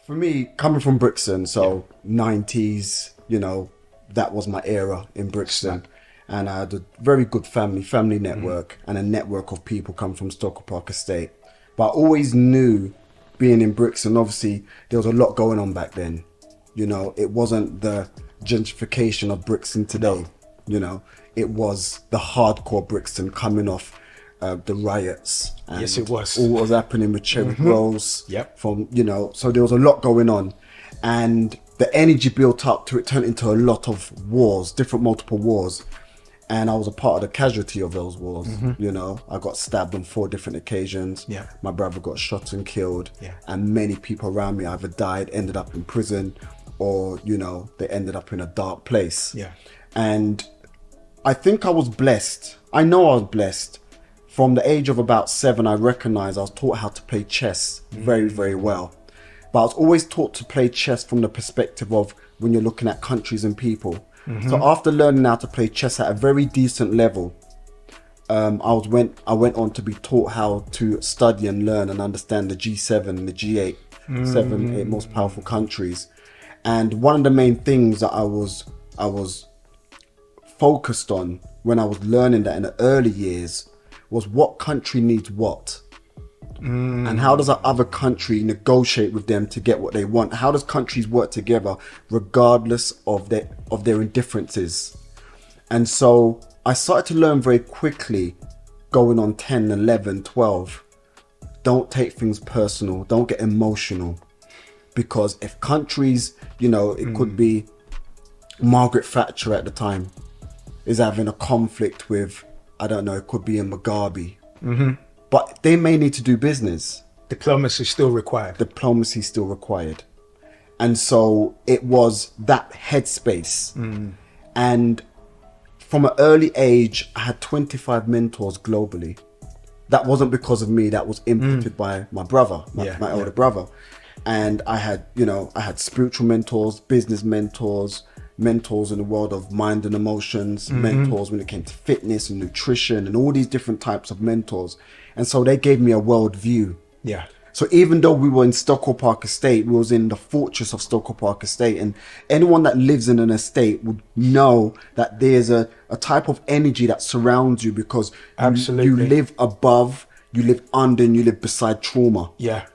For me, coming from Brixton, so 90s, you know, that was my era in Brixton. And I had a very good family network, and a network of people come from Stockwell Park Estate. But I always knew, being in Brixton, obviously there was a lot going on back then. You know, it wasn't the gentrification of Brixton today. You know, it was the hardcore Brixton coming off the riots. And yes, it was. All what was happening with Cherry Groves. Yep. From, you know, so there was a lot going on. And the energy built up to it turned into a lot of wars, multiple wars. And I was a part of the casualty of those wars. You know, I got stabbed on 4 different occasions. Yeah. My brother got shot and killed. Yeah. And many people around me either died, ended up in prison, or, you know, they ended up in a dark place. Yeah. And I think I was blessed. I know I was blessed. From the age of about 7, I recognized I was taught how to play chess very, very well. But I was always taught to play chess from the perspective of when you're looking at countries and people. So after learning how to play chess at a very decent level, I went on to be taught how to study and learn and understand the G7 and the G8, 8 most powerful countries. And one of the main things that I was focused on when I was learning that in the early years was what country needs what. And how does that other country negotiate with them to get what they want? How does countries work together regardless of their indifferences? And so I started to learn very quickly, going on 10, 11, 12. Don't take things personal. Don't get emotional. Because if countries, you know, it could be Margaret Thatcher at the time is having a conflict with, I don't know, it could be in Mugabe. But they may need to do business. Diplomacy still required. Diplomacy still required. And so it was that headspace. And from an early age, I had 25 mentors globally. That wasn't because of me. That was inputted by my brother, my older brother. And I had, you know, I had spiritual mentors, business mentors, mentors in the world of mind and emotions, mentors when it came to fitness and nutrition and all these different types of mentors. And so they gave me a world view. Yeah. So even though we were in Stockwell Park Estate, we was in the fortress of Stockwell Park Estate, and anyone that lives in an estate would know that there's a type of energy that surrounds you, because you live above, you live under, and you live beside trauma. Yeah.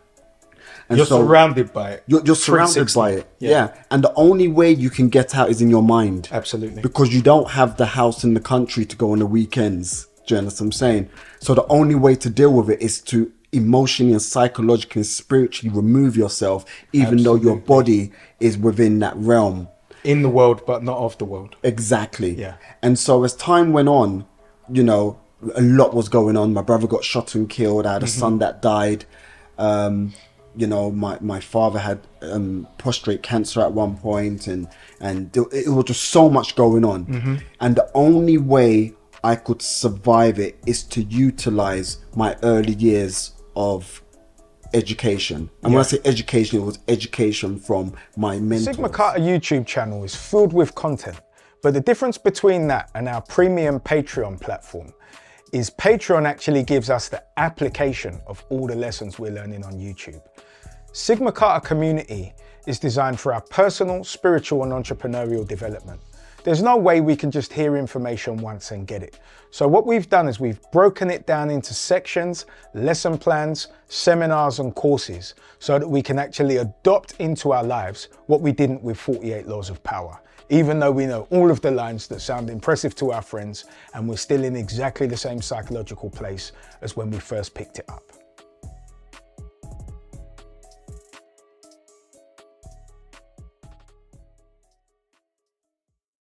And you're so surrounded by it. You're surrounded by it. Yeah. And the only way you can get out is in your mind. Absolutely. Because you don't have the house in the country to go on the weekends. Do you understand what I'm saying? So the only way to deal with it is to emotionally and psychologically and spiritually remove yourself, even though your body is within that realm. In the world, but not of the world. Exactly. Yeah. And so as time went on, you know, a lot was going on. My brother got shot and killed. I had a son that died. You know, my father had prostate cancer at one point, and it was just so much going on. And the only way I could survive it is to utilize my early years of education. And when I say education, it was education from my mentors. SigmaCarta YouTube channel is filled with content, but the difference between that and our premium Patreon platform is Patreon actually gives us the application of all the lessons we're learning on YouTube. SigmaCarta community is designed for our personal, spiritual and entrepreneurial development. There's no way we can just hear information once and get it. So what we've done is we've broken it down into sections, lesson plans, seminars and courses, so that we can actually adopt into our lives what we didn't with 48 Laws of Power. Even though we know all of the lines that sound impressive to our friends, and we're still in exactly the same psychological place as when we first picked it up.